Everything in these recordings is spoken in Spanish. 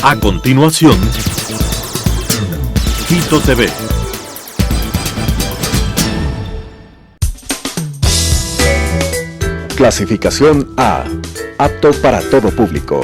A continuación, Quito TV. Clasificación A. Apto para todo público.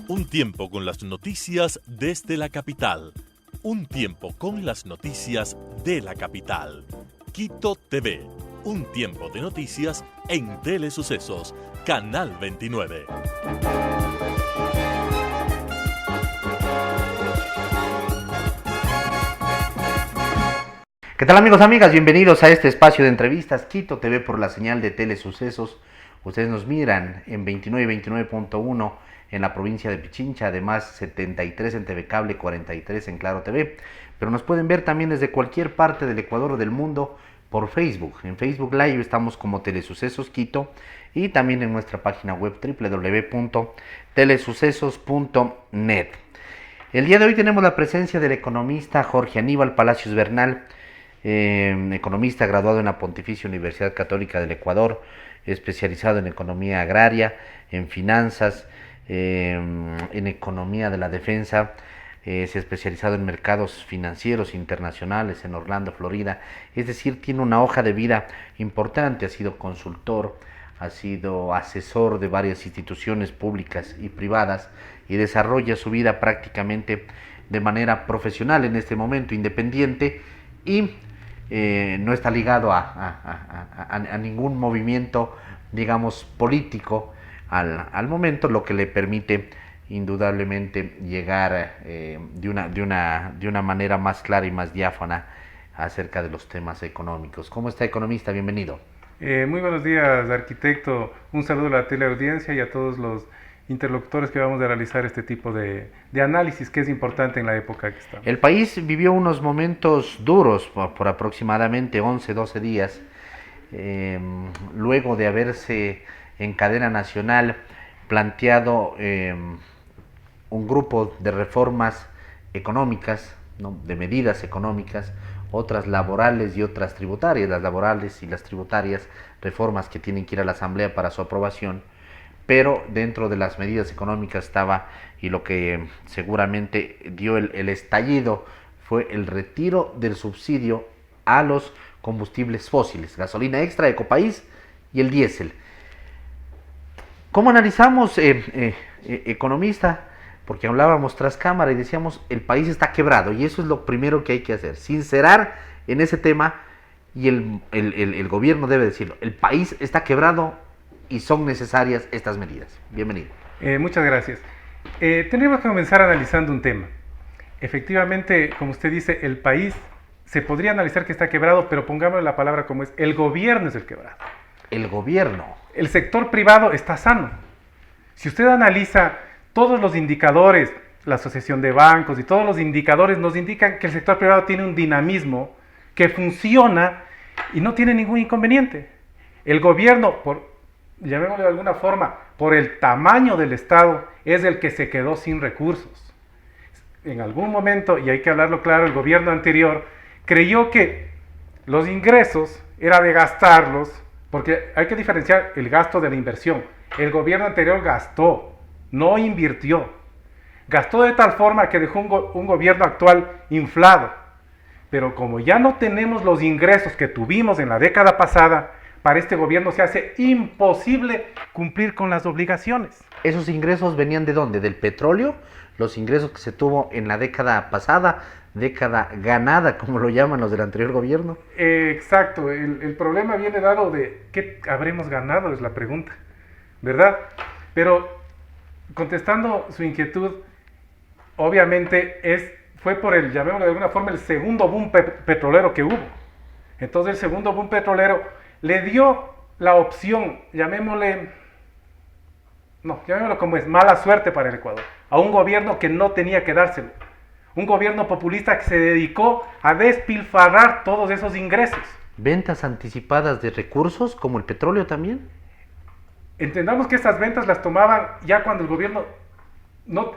Un tiempo con las noticias desde la capital. Un tiempo con las noticias de la capital. Quito TV. Un tiempo de noticias en Telesucesos, Canal 29. ¿Qué tal, amigos, amigas? Bienvenidos a este espacio de entrevistas Quito TV por la señal de Telesucesos. Ustedes nos miran en 29 y 29.1 en la provincia de Pichincha, además 73 en TV Cable, 43 en Claro TV. Pero nos pueden ver también desde cualquier parte del Ecuador o del mundo por Facebook. En Facebook Live estamos como Telesucesos Quito y también en nuestra página web www.telesucesos.net. El día de hoy tenemos la presencia del economista Jorge Aníbal Palacios Bernal, economista graduado en la Pontificia Universidad Católica del Ecuador, especializado en economía agraria, en finanzas, en economía de la defensa. Se ha especializado en mercados financieros internacionales en Orlando, Florida. Es decir, tiene una hoja de vida importante. Ha sido consultor, ha sido asesor de varias instituciones públicas y privadas y desarrolla su vida prácticamente de manera profesional en este momento, independiente, y no está ligado a ningún movimiento, digamos, político al momento, lo que le permite indudablemente llegar de una manera más clara y más diáfana acerca de los temas económicos. ¿Cómo está, economista? Bienvenido. Muy buenos días, arquitecto. Un saludo a la teleaudiencia y a todos los interlocutores que vamos a realizar este tipo de análisis que es importante en la época que estamos. El país vivió unos momentos duros por aproximadamente 11-12 días, luego de haberse en cadena nacional planteado un grupo de reformas económicas, ¿no?, de medidas económicas, otras laborales y otras tributarias. Las laborales y las tributarias, reformas que tienen que ir a la Asamblea para su aprobación, pero dentro de las medidas económicas estaba, y lo que seguramente dio el estallido fue el retiro del subsidio a los combustibles fósiles, gasolina extra, Ecopaís y el diésel. ¿Cómo analizamos, economista? Porque hablábamos tras cámara y decíamos, el país está quebrado, y eso es lo primero que hay que hacer, sincerar en ese tema, y el gobierno debe decirlo, el país está quebrado y son necesarias estas medidas. Bienvenido. Muchas gracias. Tenemos que comenzar analizando un tema. Efectivamente, como usted dice, el país se podría analizar que está quebrado, pero pongámosle la palabra como es, el gobierno es el quebrado. El gobierno. El sector privado está sano. Si usted analiza todos los indicadores, la Asociación de Bancos y todos los indicadores nos indican que el sector privado tiene un dinamismo, que funciona y no tiene ningún inconveniente. El gobierno, llamémosle de alguna forma, por el tamaño del Estado, es el que se quedó sin recursos. En algún momento, y hay que hablarlo claro, el gobierno anterior creyó que los ingresos era de gastarlos, porque hay que diferenciar el gasto de la inversión. El gobierno anterior gastó, no invirtió. Gastó de tal forma que dejó un gobierno actual inflado. Pero como ya no tenemos los ingresos que tuvimos en la década pasada, para este gobierno se hace imposible cumplir con las obligaciones. ¿Esos ingresos venían de dónde? ¿Del petróleo? Los ingresos que se tuvo en la década pasada, década ganada, como lo llaman los del anterior gobierno. Exacto, el problema viene dado de qué habremos ganado, es la pregunta, ¿verdad? Pero contestando su inquietud, obviamente fue por llamémoslo de alguna forma, el segundo boom petrolero que hubo. Entonces el segundo boom petrolero le dio la opción, llamémoslo como es, mala suerte para el Ecuador, a un gobierno que no tenía que dárselo. Un gobierno populista que se dedicó a despilfarrar todos esos ingresos. ¿Ventas anticipadas de recursos, como el petróleo también? Entendamos que esas ventas las tomaban ya cuando el gobierno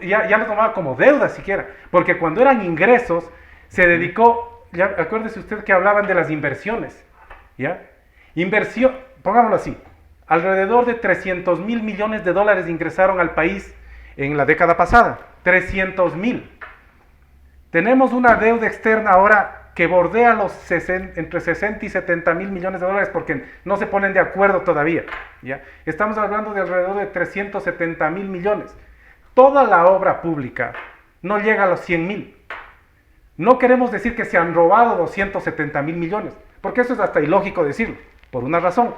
ya lo tomaba como deuda siquiera, porque cuando eran ingresos se dedicó, ya acuérdese usted que hablaban de las inversiones, ¿ya? Inversión, pongámoslo así, alrededor de 300.000 millones de dólares ingresaron al país en la década pasada, 300.000. Tenemos una deuda externa ahora que bordea entre 60 y 70.000 millones de dólares porque no se ponen de acuerdo todavía, ¿ya? Estamos hablando de alrededor de 370.000 millones. Toda la obra pública no llega a los 100.000. No queremos decir que se han robado 270.000 millones, porque eso es hasta ilógico decirlo, por una razón.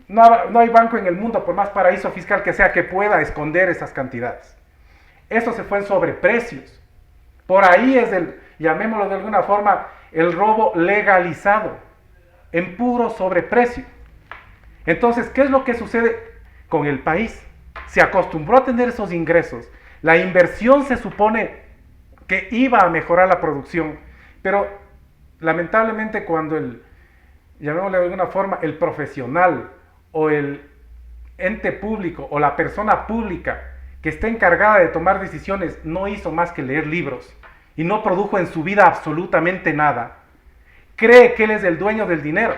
No hay banco en el mundo, por más paraíso fiscal que sea, que pueda esconder esas cantidades. Eso se fue en sobreprecios. Por ahí es llamémoslo de alguna forma, el robo legalizado, en puro sobreprecio. Entonces, ¿qué es lo que sucede con el país? Se acostumbró a tener esos ingresos. La inversión se supone que iba a mejorar la producción, pero lamentablemente cuando llamémosle de alguna forma, el profesional o el ente público o la persona pública que está encargada de tomar decisiones no hizo más que leer libros y no produjo en su vida absolutamente nada, cree que él es el dueño del dinero,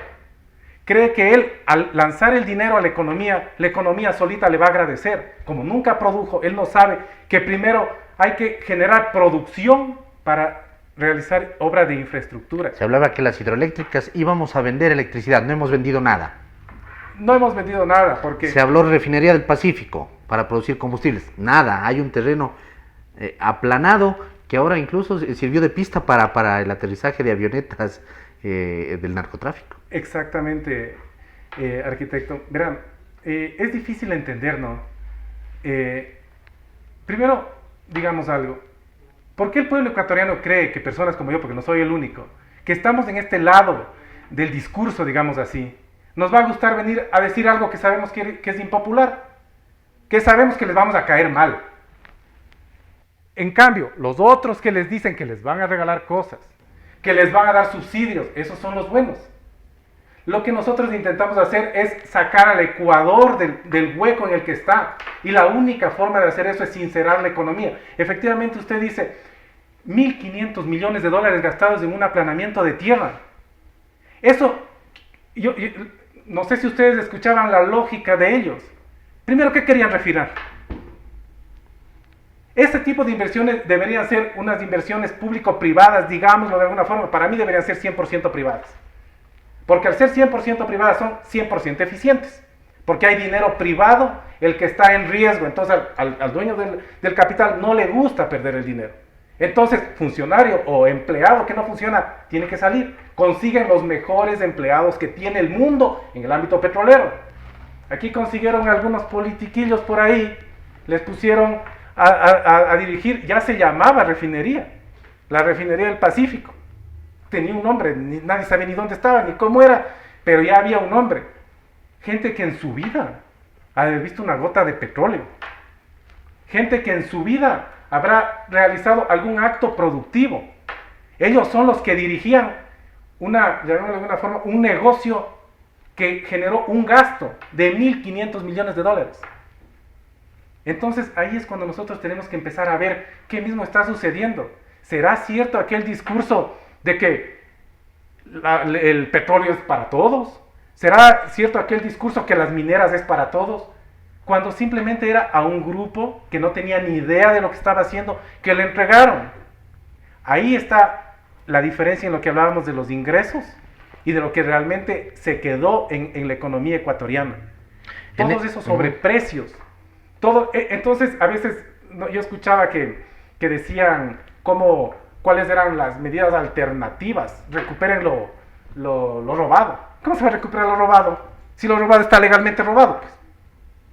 cree que él al lanzar el dinero a la economía solita le va a agradecer. Como nunca produjo, él no sabe que primero hay que generar producción para realizar obra de infraestructura. Se hablaba que las hidroeléctricas íbamos a vender electricidad, no hemos vendido nada. No hemos vendido nada porque... Se habló de refinería del Pacífico para producir combustibles, nada, hay un terreno aplanado que ahora incluso sirvió de pista para el aterrizaje de avionetas del narcotráfico. Exactamente, arquitecto. Verán, es difícil entender, ¿no? Primero, digamos algo. ¿Por qué el pueblo ecuatoriano cree que personas como yo, porque no soy el único, que estamos en este lado del discurso, digamos así, nos va a gustar venir a decir algo que sabemos que es impopular, que sabemos que les vamos a caer mal? En cambio, los otros que les dicen que les van a regalar cosas, que les van a dar subsidios, esos son los buenos. Lo que nosotros intentamos hacer es sacar al Ecuador del hueco en el que está. Y la única forma de hacer eso es sincerar la economía. Efectivamente, usted dice 1.500 millones de dólares gastados en un aplanamiento de tierra. Eso, yo no sé si ustedes escuchaban la lógica de ellos. Primero, ¿qué querían refinar? Este tipo de inversiones deberían ser unas inversiones público-privadas, digámoslo de alguna forma. Para mí deberían ser 100% privadas. Porque al ser 100% privadas son 100% eficientes. Porque hay dinero privado, el que está en riesgo. Entonces al dueño del capital no le gusta perder el dinero. Entonces, funcionario o empleado que no funciona, tiene que salir. Consiguen los mejores empleados que tiene el mundo en el ámbito petrolero. Aquí consiguieron algunos politiquillos por ahí, les pusieron a dirigir, ya se llamaba refinería, la refinería del Pacífico. Tenía un nombre, nadie sabía ni dónde estaba, ni cómo era, pero ya había un nombre. Gente que en su vida ha visto una gota de petróleo. Gente que en su vida habrá realizado algún acto productivo. Ellos son los que dirigían llamémoslo de alguna forma, un negocio que generó un gasto de 1.500 millones de dólares. Entonces ahí es cuando nosotros tenemos que empezar a ver qué mismo está sucediendo. ¿Será cierto aquel discurso de que el petróleo es para todos? ¿Será cierto aquel discurso que las mineras es para todos? Cuando simplemente era a un grupo que no tenía ni idea de lo que estaba haciendo, que le entregaron. Ahí está la diferencia en lo que hablábamos de los ingresos y de lo que realmente se quedó en la economía ecuatoriana. Todos esos sobreprecios. Entonces, a veces yo escuchaba que decían cuáles eran las medidas alternativas. Recuperen lo robado. ¿Cómo se va a recuperar lo robado? Si lo robado está legalmente robado, pues.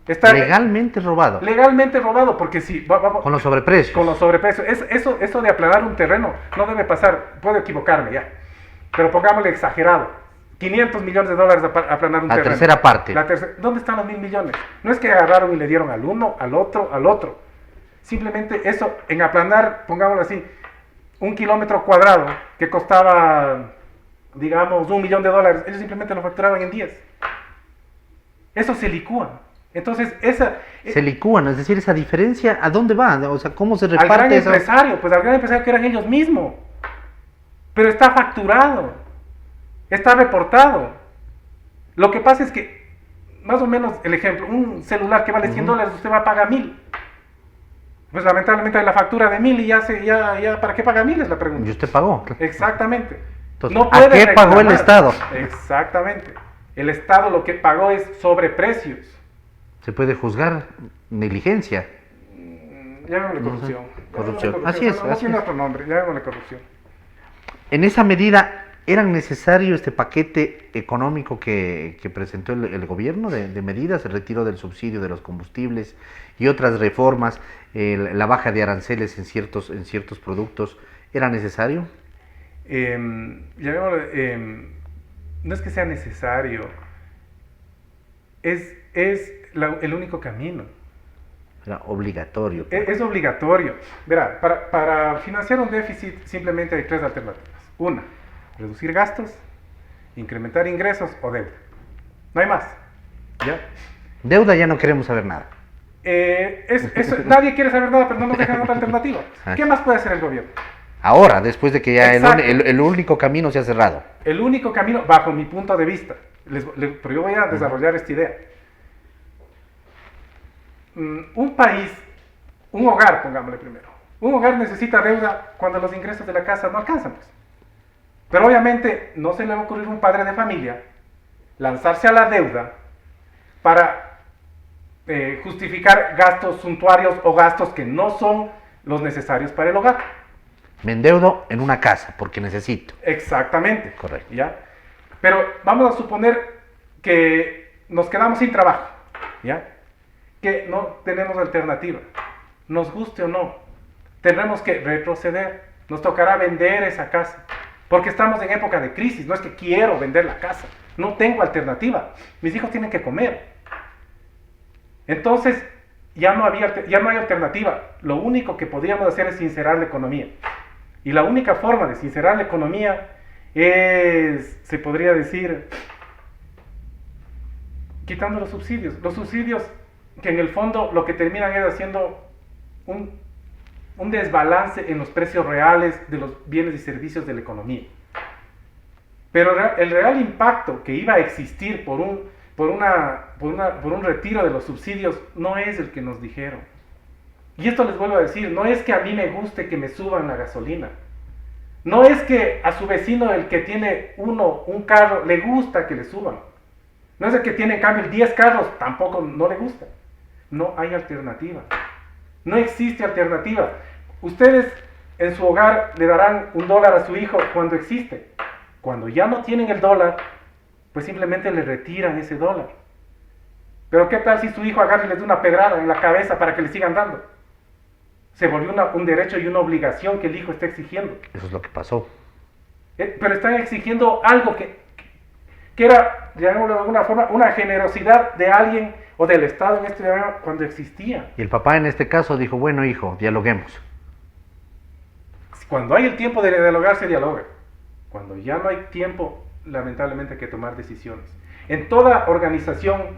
Está legalmente robado. Legalmente robado, porque si... Con los sobreprecios. Con los sobreprecios. Eso de aplanar un terreno no debe pasar. Puedo equivocarme ya. Pero pongámosle exagerado. 500 millones de dólares aplanar un terreno. La tercera parte. ¿Dónde están los 1.000 millones? No es que agarraron y le dieron al uno, al otro. Simplemente eso, en aplanar, pongámoslo así, 1 kilómetro cuadrado que costaba, digamos, $1 millón, ellos simplemente lo facturaban en 10. Eso se licúa. Entonces, se licúan, es decir, esa diferencia, ¿a dónde va? O sea, ¿cómo se reparte al gran eso? Empresario, pues al gran empresario que eran ellos mismos. pero está facturado, está reportado. Lo que pasa es que, más o menos, el ejemplo, un celular que vale $100, usted va a pagar 1.000. Pues lamentablemente hay la factura de 1.000 y ya ¿para qué paga 1.000? Es la pregunta. Y usted pagó. Exactamente. Entonces, No ¿a puede qué pagó el reclamar. Estado? Exactamente. El Estado lo que pagó es sobreprecios. Se puede juzgar negligencia. Llamémosle corrupción. Corrupción. Llamémosle Así es, No así tiene es. otro nombre, llamémosle corrupción. En esa medida, ¿era necesario este paquete económico que presentó el gobierno de medidas, el retiro del subsidio de los combustibles y otras reformas, la baja de aranceles en ciertos productos? ¿Era necesario? No es que sea necesario, es el único camino. Era obligatorio. Es obligatorio. Verá, para financiar un déficit simplemente hay 3 alternativas. Una, reducir gastos, incrementar ingresos o deuda. No hay más. ¿Ya? Deuda ya no queremos saber nada. Nadie quiere saber nada, pero no nos dejan otra alternativa. ¿Qué más puede hacer el gobierno? Ahora, después de que ya Exacto. el único camino se ha cerrado. El único camino, bajo mi punto de vista, pero yo voy a desarrollar esta idea. Un país, un hogar, pongámosle primero. Un hogar necesita deuda cuando los ingresos de la casa no alcanzan, pues. Pero obviamente no se le va a ocurrir a un padre de familia lanzarse a la deuda para justificar gastos suntuarios o gastos que no son los necesarios para el hogar. Me endeudo en una casa porque necesito. Exactamente. Correcto. ¿Ya? Pero vamos a suponer que nos quedamos sin trabajo, ¿ya? Que no tenemos alternativa. Nos guste o no, tendremos que retroceder. Nos tocará vender esa casa. Porque estamos en época de crisis. No es que quiero vender la casa. No tengo alternativa. Mis hijos tienen que comer. Entonces, ya no hay alternativa. Lo único que podríamos hacer es sincerar la economía. Y la única forma de sincerar la economía es, se podría decir, quitando los subsidios. Los subsidios que en el fondo lo que terminan es haciendo un desbalance en los precios reales de los bienes y servicios de la economía. Pero el real impacto que iba a existir por un retiro de los subsidios no es el que nos dijeron. Y esto les vuelvo a decir, no es que a mí me guste que me suban la gasolina. No es que a su vecino, el que tiene un carro, le gusta que le suban. No es el que tiene en cambio 10 carros, tampoco no le gusta. No hay alternativa. No existe alternativa. Ustedes en su hogar le darán $1 a su hijo cuando existe. Cuando ya no tienen el dólar, pues simplemente le retiran ese dólar. Pero ¿qué tal si su hijo agarra y les da una pedrada en la cabeza para que le sigan dando? Se volvió un derecho y una obligación que el hijo está exigiendo. Eso es lo que pasó. Pero están exigiendo algo que era, llamémoslo de alguna forma, una generosidad de alguien o del Estado en este momento cuando existía. Y el papá en este caso dijo, bueno hijo, dialoguemos. Cuando hay el tiempo de dialogar, se dialoga. Cuando ya no hay tiempo, lamentablemente hay que tomar decisiones. En toda organización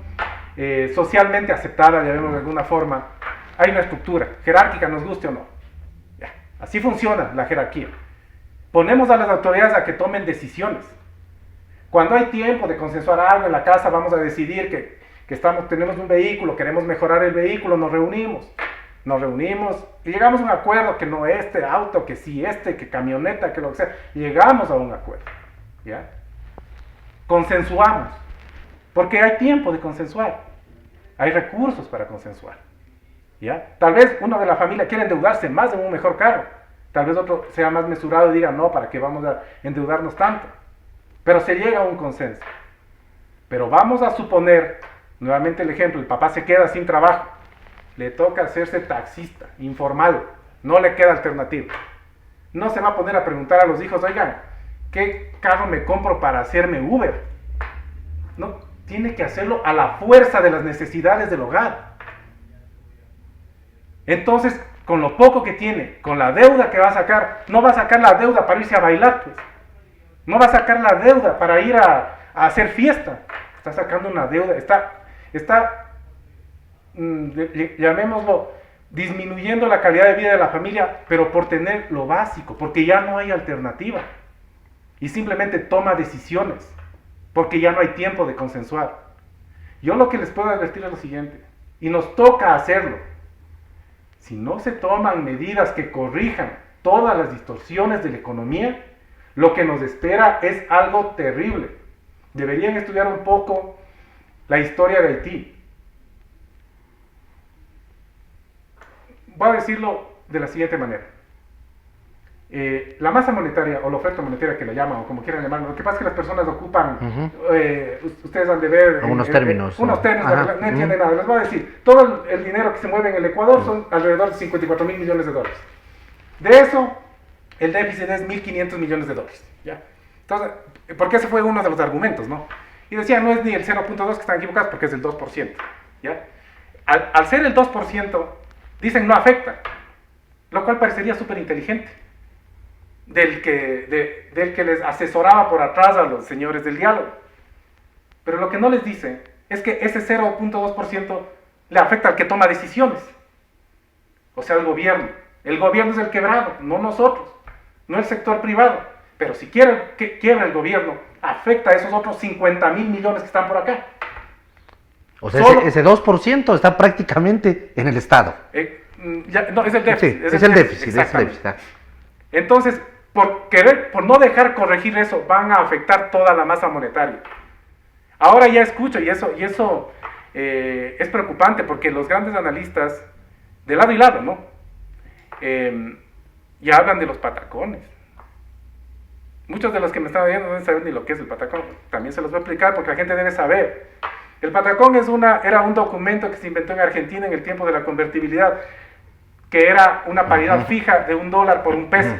socialmente aceptada, llamémoslo de alguna forma, hay una estructura jerárquica, nos guste o no. Ya. Así funciona la jerarquía. Ponemos a las autoridades a que tomen decisiones. Cuando hay tiempo de consensuar algo en la casa, vamos a decidir que tenemos un vehículo, queremos mejorar el vehículo, nos reunimos y llegamos a un acuerdo, que no este auto, que sí que camioneta, que lo que sea. Llegamos a un acuerdo, ¿ya? Consensuamos, porque hay tiempo de consensuar, hay recursos para consensuar, ¿ya? Tal vez uno de la familia quiere endeudarse más en un mejor carro, tal vez otro sea más mesurado y diga, no, ¿para qué vamos a endeudarnos tanto? Pero se llega a un consenso. Pero vamos a suponer, nuevamente el ejemplo, el papá se queda sin trabajo, le toca hacerse taxista, informal, no le queda alternativa. No se va a poner a preguntar a los hijos, oigan, ¿qué carro me compro para hacerme Uber? No, tiene que hacerlo a la fuerza de las necesidades del hogar. Entonces, con lo poco que tiene, con la deuda que va a sacar, no va a sacar la deuda para irse a bailar, pues. No va a sacar la deuda para ir a hacer fiesta. Está sacando una deuda, está llamémoslo, disminuyendo la calidad de vida de la familia, pero por tener lo básico, porque ya no hay alternativa. y simplemente toma decisiones, porque ya no hay tiempo de consensuar. Yo lo que les puedo advertir es lo siguiente, y nos toca hacerlo. Si no se toman medidas que corrijan todas las distorsiones de la economía, lo que nos espera es algo terrible. Deberían estudiar un poco la historia de Haití. Voy a decirlo de la siguiente manera. La masa monetaria o la oferta monetaria que la llaman o como quieran llamarlo, lo que pasa es que las personas ocupan, ustedes han de ver unos términos, no entienden nada. Les voy a decir, todo el dinero que se mueve en el Ecuador son alrededor de 54 mil millones de dólares. De eso, el déficit es 1.500 millones de dólares. ¿Ya? Entonces, porque ese fue uno de los argumentos, ¿no? Y decían, no es ni el 0.2 que están equivocados porque es el 2%. ¿Ya? Al ser el 2%, dicen no afecta, lo cual parecería súper inteligente. Del que les asesoraba por atrás a los señores del diálogo. Pero lo que no les dicen es que ese 0.2% le afecta al que toma decisiones. O sea, al gobierno. El gobierno es el quebrado, no nosotros, no el sector privado. Pero si quiebra el gobierno, afecta a esos otros 50 mil millones que están por acá. O sea, ese 2% está prácticamente en el Estado. No, es el déficit. Sí, es el déficit. Entonces, por no dejar corregir eso, van a afectar toda la masa monetaria. Ahora ya escucho, y eso es preocupante, porque los grandes analistas, de lado y lado, ¿no? Ya hablan de los patacones. Muchos de los que me están viendo no deben saber ni lo que es el patacón. También se los voy a explicar porque la gente debe saber. El patacón era un documento que se inventó en Argentina en el tiempo de la convertibilidad, que era una paridad fija de $1 por $1.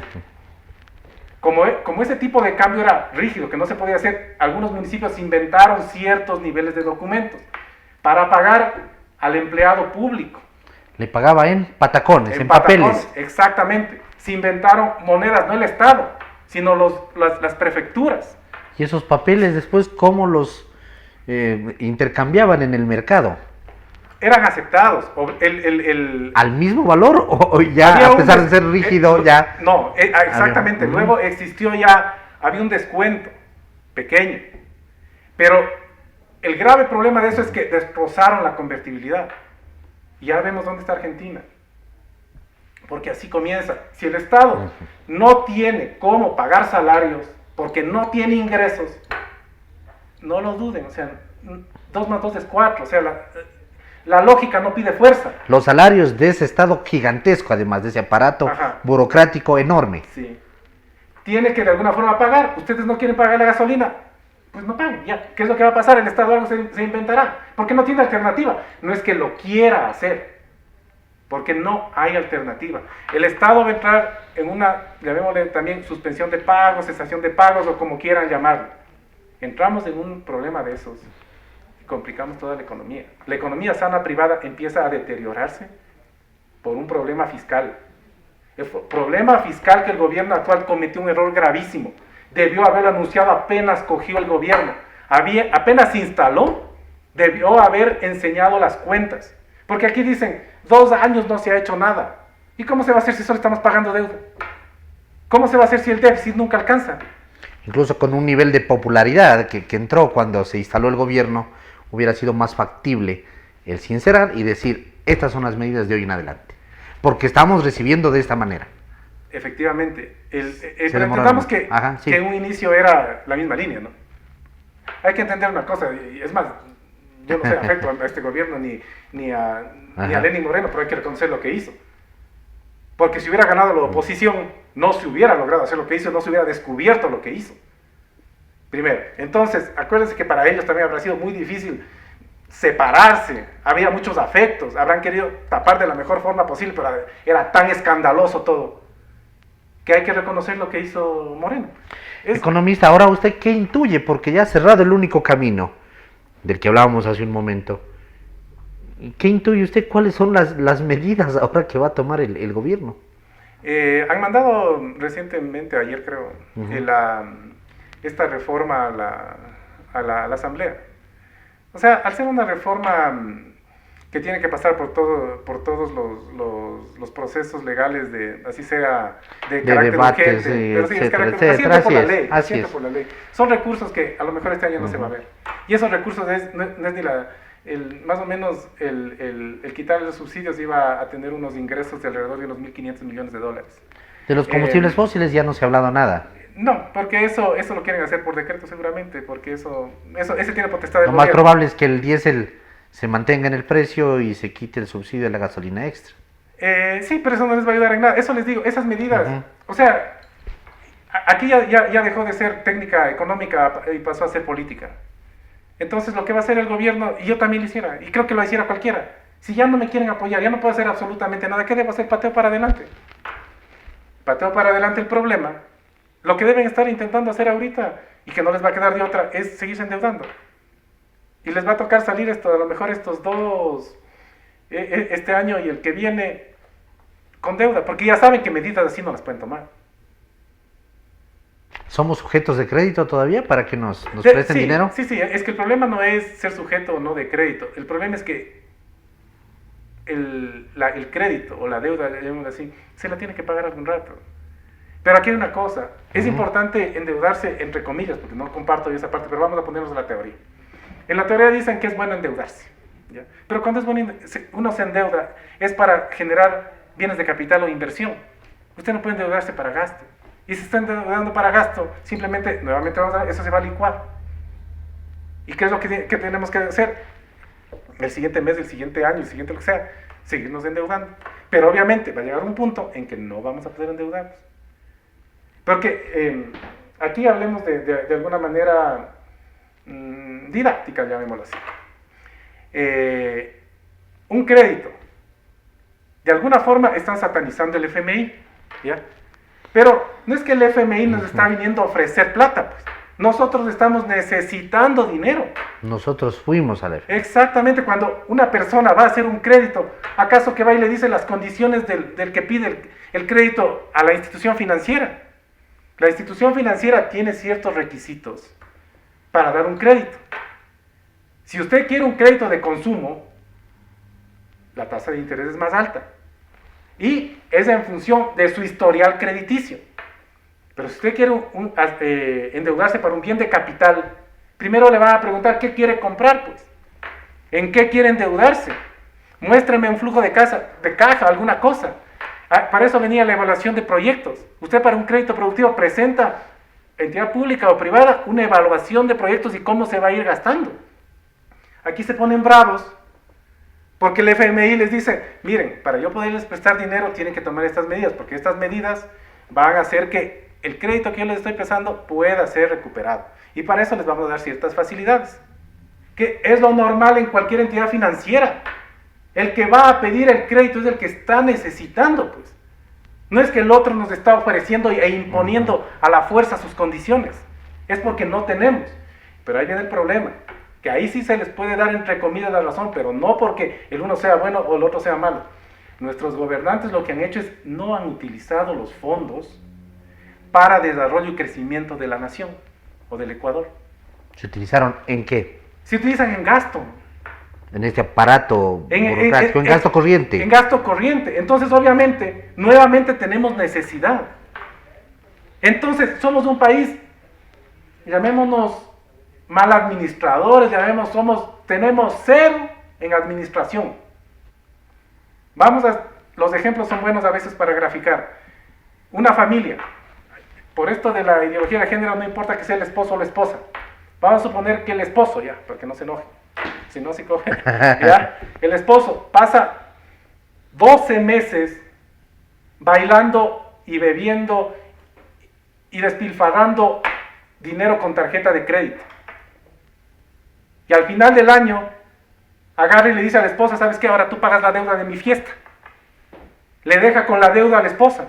Como ese tipo de cambio era rígido, que no se podía hacer, algunos municipios inventaron ciertos niveles de documentos para pagar al empleado público. Le pagaba en patacones, en patacones, papeles. Exactamente. Se inventaron monedas, no el Estado, sino las prefecturas. ¿Y esos papeles después cómo los intercambiaban en el mercado? Eran aceptados. ¿Al mismo valor o ya, a pesar de ser rígido, ya? No, exactamente. Luego había un descuento pequeño. Pero el grave problema de eso es que destrozaron la convertibilidad. Y ya vemos dónde está Argentina. Porque así comienza. Si el Estado no tiene cómo pagar salarios, porque no tiene ingresos, no lo duden. O sea, 2 más 2 es 4. O sea, la lógica no pide fuerza. Los salarios de ese Estado gigantesco, además de ese aparato burocrático enorme. Sí. Tiene que de alguna forma pagar. Ustedes no quieren pagar la gasolina, pues no paguen. Ya. ¿Qué es lo que va a pasar? El Estado algo se inventará. Porque no tiene alternativa. No es que lo quiera hacer, porque no hay alternativa. El Estado va a entrar en una, llamémosle también, suspensión de pagos, cesación de pagos o como quieran llamarlo. Entramos en un problema de esos. Complicamos toda la economía. La economía sana privada empieza a deteriorarse por un problema fiscal. El problema fiscal que el gobierno actual cometió un error gravísimo. Debió haberlo anunciado apenas cogió el gobierno. Apenas se instaló, debió haber enseñado las cuentas. Porque aquí dicen, 2 años no se ha hecho nada. ¿Y cómo se va a hacer si solo estamos pagando deuda? ¿Cómo se va a hacer si el déficit nunca alcanza? Incluso con un nivel de popularidad que entró cuando se instaló el gobierno, hubiera sido más factible el sincerar y decir, estas son las medidas de hoy en adelante, porque estamos recibiendo de esta manera. Efectivamente, pero entendamos que en un inicio era la misma línea, ¿no? Hay que entender una cosa, y es más, yo no sé afecto a este gobierno ni a Lenín Moreno, pero hay que reconocer lo que hizo. Porque si hubiera ganado la oposición, no se hubiera logrado hacer lo que hizo, no se hubiera descubierto lo que hizo. Primero, entonces, acuérdense que para ellos también habrá sido muy difícil separarse, había muchos afectos, habrán querido tapar de la mejor forma posible, pero era tan escandaloso todo, que hay que reconocer lo que hizo Moreno. Economista, ahora usted ¿qué intuye? Porque ya ha cerrado el único camino del que hablábamos hace un momento. ¿Qué intuye usted? ¿Cuáles son las medidas ahora que va a tomar el gobierno? Han mandado recientemente, ayer creo, esta reforma a la Asamblea. O sea, al ser una reforma que tiene que pasar por todos los procesos legales de, así sea, de carácter debates, urgente, pero sí, es etcétera, carácter, etcétera, asiento por la así es, ley, así asiento es. por la ley. Son recursos que a lo mejor este año no se va a ver. Y esos recursos no es ni más o menos el quitar los subsidios iba a tener unos ingresos de alrededor de unos 1.500 millones de dólares. De los combustibles fósiles ya no se ha hablado nada. No, porque eso lo quieren hacer por decreto seguramente, porque ese tiene potestad del Lo más gobierno. probable es que el diésel se mantenga en el precio y se quite el subsidio de la gasolina extra. Sí, pero eso no les va a ayudar en nada. Eso les digo, esas medidas, Ujú. o sea, aquí ya dejó de ser técnica económica y pasó a ser política. Entonces lo que va a hacer el gobierno, y yo también lo hiciera, y creo que lo hiciera cualquiera, si ya no me quieren apoyar, ya no puedo hacer absolutamente nada, ¿qué debo hacer? Pateo para adelante. Pateo para adelante el problema. Lo que deben estar intentando hacer ahorita, y que no les va a quedar de otra, es seguirse endeudando. Y les va a tocar salir a lo mejor estos dos, este año y el que viene, con deuda, porque ya saben que medidas así no las pueden tomar. ¿Somos sujetos de crédito todavía para que nos presten Sí, dinero? Sí, es que el problema no es ser sujeto o no de crédito, el problema es que el crédito o la deuda, llamémoslo así, se la tiene que pagar algún rato. Pero aquí hay una cosa, es importante endeudarse entre comillas, porque no comparto yo esa parte, pero vamos a ponernos en la teoría. En la teoría dicen que es bueno endeudarse, ¿ya? Pero cuando es bueno, uno se endeuda es para generar bienes de capital o inversión. Usted no puede endeudarse para gasto. Y si está endeudando para gasto, simplemente, nuevamente vamos a ver, eso se va a licuar. ¿Y qué es lo que tenemos que hacer? El siguiente mes, el siguiente año, el siguiente lo que sea, seguirnos endeudando. Pero obviamente va a llegar un punto en que no vamos a poder endeudarnos. Porque aquí hablemos de alguna manera didáctica, llamémoslo así. Un crédito. De alguna forma están satanizando el FMI, ¿ya? Pero no es que el FMI nos está viniendo a ofrecer plata, pues. Nosotros estamos necesitando dinero. Nosotros fuimos al FMI. Exactamente, cuando una persona va a hacer un crédito, ¿acaso que va y le dice las condiciones del que pide el crédito a la institución financiera? La institución financiera tiene ciertos requisitos para dar un crédito. Si usted quiere un crédito de consumo, la tasa de interés es más alta. Y es en función de su historial crediticio. Pero si usted quiere endeudarse para un bien de capital, primero le van a preguntar qué quiere comprar, pues. ¿En qué quiere endeudarse? Muéstreme un flujo de caja, alguna cosa. Para eso venía la evaluación de proyectos. Usted para un crédito productivo presenta, entidad pública o privada, una evaluación de proyectos y cómo se va a ir gastando. Aquí se ponen bravos porque el FMI les dice, miren, para yo poderles prestar dinero tienen que tomar estas medidas, porque estas medidas van a hacer que el crédito que yo les estoy prestando pueda ser recuperado. Y para eso les vamos a dar ciertas facilidades, que es lo normal en cualquier entidad financiera. El que va a pedir el crédito es el que está necesitando, pues. No es que el otro nos está ofreciendo e imponiendo a la fuerza sus condiciones. Es porque no tenemos. Pero ahí viene el problema, que ahí sí se les puede dar entre comillas la razón, pero no porque el uno sea bueno o el otro sea malo. Nuestros gobernantes lo que han hecho es no han utilizado los fondos para desarrollo y crecimiento de la nación o del Ecuador. ¿Se utilizaron en qué? Se utilizan en gasto. En este aparato burocrático, en gasto corriente. En gasto corriente. Entonces, obviamente, nuevamente tenemos necesidad. Entonces, somos un país, llamémonos mal administradores, tenemos cero en administración. Los ejemplos son buenos a veces para graficar. Una familia, por esto de la ideología de género, no importa que sea el esposo o la esposa. Vamos a suponer que el esposo, ya, para que no se enoje. Si no se coge, ¿ya? El esposo pasa 12 meses bailando y bebiendo y despilfarrando dinero con tarjeta de crédito. Y al final del año, agarra y le dice a la esposa, ¿sabes qué? Ahora tú pagas la deuda de mi fiesta. Le deja con la deuda a la esposa.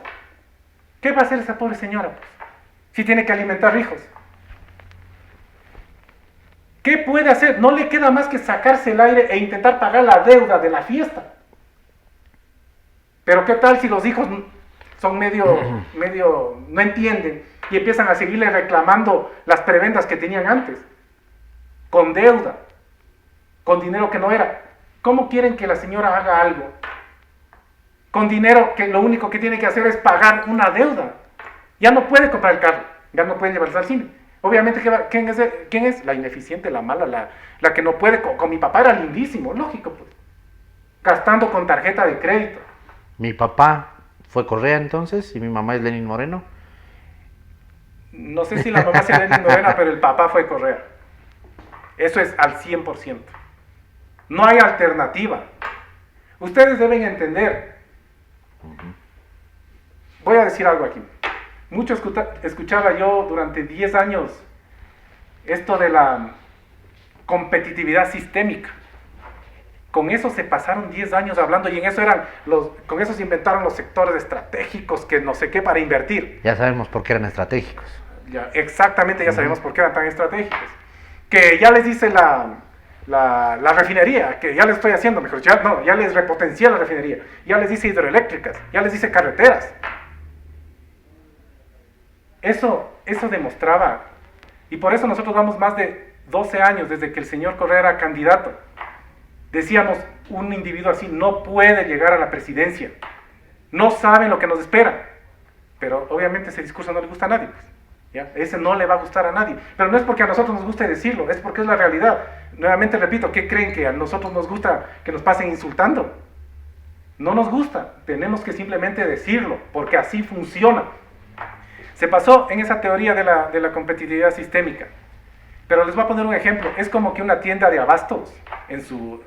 ¿Qué va a hacer esa pobre señora, pues? Si tiene que alimentar hijos. ¿Qué puede hacer? No le queda más que sacarse el aire e intentar pagar la deuda de la fiesta. Pero ¿qué tal si los hijos son medio no entienden y empiezan a seguirle reclamando las prebendas que tenían antes? Con deuda, con dinero que no era. ¿Cómo quieren que la señora haga algo con dinero que lo único que tiene que hacer es pagar una deuda? Ya no puede comprar el carro, ya no puede llevarse al cine. Obviamente, ¿quién es? La ineficiente, la mala, la que no puede. Con mi papá era lindísimo, lógico, pues. Gastando con tarjeta de crédito. Mi papá fue Correa entonces y mi mamá es Lenin Moreno. No sé si la mamá sea Lenin Morena, pero el papá fue Correa. Eso es al 100%. No hay alternativa. Ustedes deben entender. Voy a decir algo aquí. Mucho escuchaba yo durante 10 años esto de la competitividad sistémica. Con eso se pasaron 10 años hablando y con eso se inventaron los sectores estratégicos, que no sé qué, para invertir. Ya sabemos por qué eran estratégicos. Exactamente, ya sabemos por qué eran tan estratégicos. Que ya les dice la refinería, que ya les estoy haciendo, mejor ya les repotencié la refinería, ya les dice hidroeléctricas, ya les dice carreteras. Eso demostraba, y por eso nosotros vamos más de 12 años desde que el señor Correa era candidato. Decíamos, un individuo así no puede llegar a la presidencia, no saben lo que nos espera, pero obviamente ese discurso no le gusta a nadie, pues, ¿ya? Ese no le va a gustar a nadie, pero no es porque a nosotros nos guste decirlo, es porque es la realidad. Nuevamente repito, ¿qué creen? ¿Que a nosotros nos gusta que nos pasen insultando? No nos gusta, tenemos que simplemente decirlo, porque así funciona. Se pasó en esa teoría de la competitividad sistémica. Pero les voy a poner un ejemplo. Es como que una tienda de abastos en su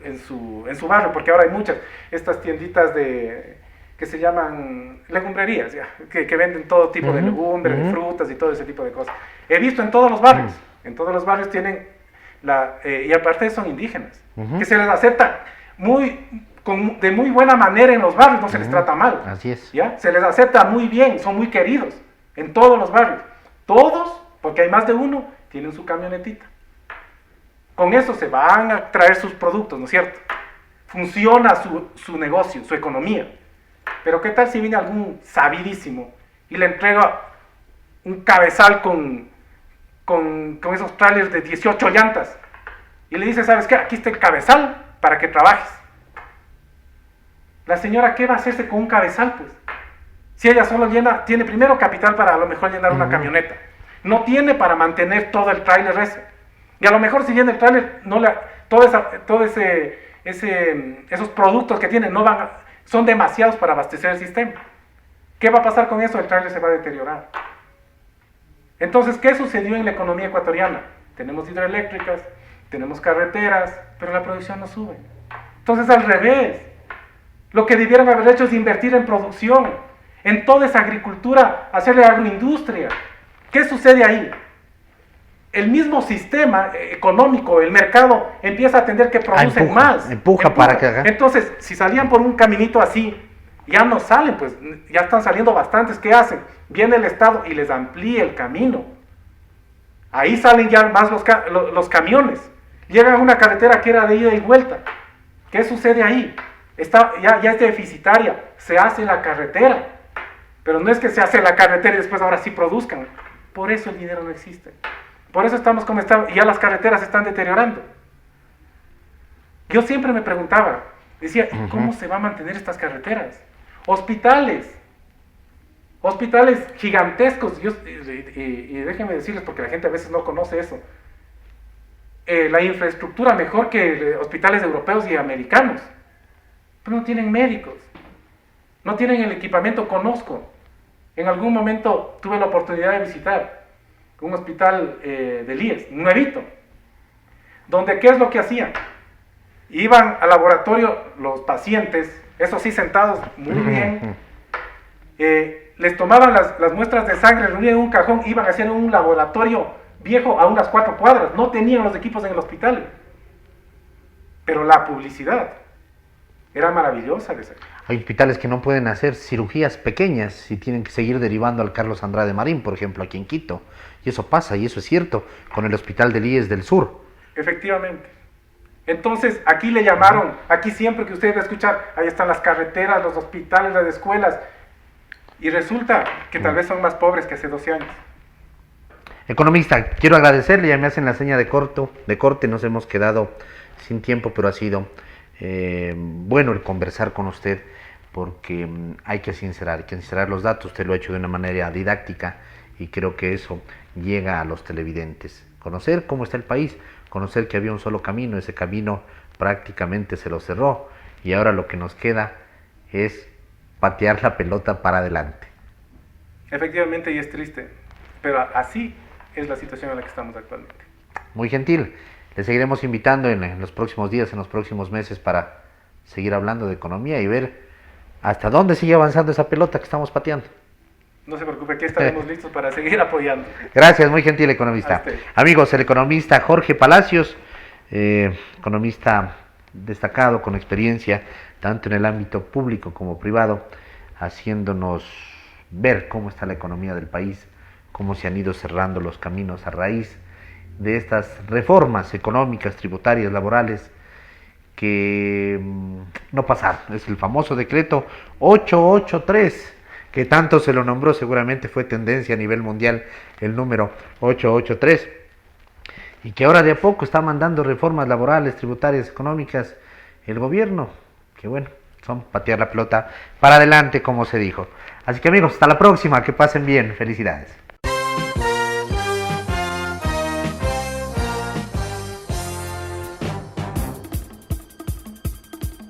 barrio, porque ahora hay muchas, estas tienditas que se llaman legumbrerías, ¿ya? Que venden todo tipo de legumbres, de frutas y todo ese tipo de cosas. He visto en todos los barrios. En todos los barrios tienen, y aparte son indígenas, que se les acepta de muy buena manera en los barrios, no se les trata mal. Así es. ¿Ya? Se les acepta muy bien, son muy queridos en todos los barrios. Todos, porque hay más de uno, tienen su camionetita. Con eso se van a traer sus productos, ¿no es cierto? Funciona su negocio, su economía. Pero ¿qué tal si viene algún sabidísimo y le entrega un cabezal con esos trailers de 18 llantas? Y le dice, ¿sabes qué? Aquí está el cabezal para que trabajes. La señora, ¿qué va a hacerse con un cabezal, pues? Si ella solo tiene primero capital para a lo mejor llenar una camioneta. No tiene para mantener todo el tráiler ese. Y a lo mejor si llena el tráiler, esos productos que tiene son demasiados para abastecer el sistema. ¿Qué va a pasar con eso? El tráiler se va a deteriorar. Entonces, ¿qué sucedió en la economía ecuatoriana? Tenemos hidroeléctricas, tenemos carreteras, pero la producción no sube. Entonces, al revés. Lo que debieron haber hecho es invertir en producción, en toda esa agricultura, hacerle agroindustria. ¿Qué sucede ahí? El mismo sistema económico, el mercado, empieza a entender que producen más. Empuja para que haga. Entonces, si salían por un caminito así, ya no salen, pues ya están saliendo bastantes. ¿Qué hacen? Viene el Estado y les amplía el camino. Ahí salen ya más los camiones. Llegan a una carretera que era de ida y vuelta. ¿Qué sucede ahí? Ya es deficitaria. Se hace la carretera. Pero no es que se hace la carretera y después ahora sí produzcan. Por eso el dinero no existe. Por eso estamos como estamos y ya las carreteras se están deteriorando. Yo siempre me preguntaba, decía, ¿cómo se va a mantener estas carreteras? Hospitales gigantescos. Y déjenme decirles, porque la gente a veces no conoce eso. La infraestructura mejor que hospitales europeos y americanos. Pero no tienen médicos. No tienen el equipamiento. Conozco. En algún momento tuve la oportunidad de visitar un hospital del IES, nuevito, donde ¿qué es lo que hacían? Iban al laboratorio los pacientes, eso sí sentados muy bien, les tomaban las muestras de sangre, reunían en un cajón, iban a hacer un laboratorio viejo a unas 4 cuadras, no tenían los equipos en el hospital, pero la publicidad era maravillosa. Hay hospitales que no pueden hacer cirugías pequeñas y tienen que seguir derivando al Carlos Andrade Marín, por ejemplo, aquí en Quito. Y eso pasa, y eso es cierto, con el hospital del IES del Sur. Efectivamente. Entonces, aquí le llamaron, aquí siempre que ustedes va a escuchar, ahí están las carreteras, los hospitales, las escuelas. Y resulta que tal vez son más pobres que hace 12 años. Economista, quiero agradecerle, ya me hacen la seña de corte, nos hemos quedado sin tiempo, pero ha sido bueno el conversar con usted porque hay que sincerar los datos. Usted lo ha hecho de una manera didáctica y creo que eso llega a los televidentes. Conocer cómo está el país, conocer que había un solo camino, ese camino prácticamente se lo cerró y ahora lo que nos queda es patear la pelota para adelante. Efectivamente, y es triste, pero así es la situación en la que estamos actualmente. Muy gentil. Le seguiremos invitando en los próximos días, en los próximos meses para seguir hablando de economía y ver hasta dónde sigue avanzando esa pelota que estamos pateando. No se preocupe, aquí estaremos listos para seguir apoyando. Gracias, muy gentil economista. Amigos, el economista Jorge Palacios, economista destacado con experiencia tanto en el ámbito público como privado, haciéndonos ver cómo está la economía del país, cómo se han ido cerrando los caminos a raíz de estas reformas económicas, tributarias, laborales, que no pasaron. Es el famoso decreto 883, que tanto se lo nombró, seguramente fue tendencia a nivel mundial el número 883, y que ahora de a poco está mandando reformas laborales, tributarias, económicas, el gobierno, que bueno, son patear la pelota para adelante, como se dijo. Así que amigos, hasta la próxima, que pasen bien, felicidades.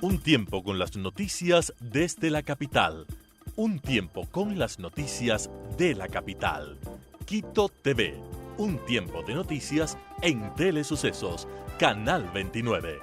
Un tiempo con las noticias desde la capital. Un tiempo con las noticias de la capital. Quito TV. Un tiempo de noticias en Telesucesos, Canal 29.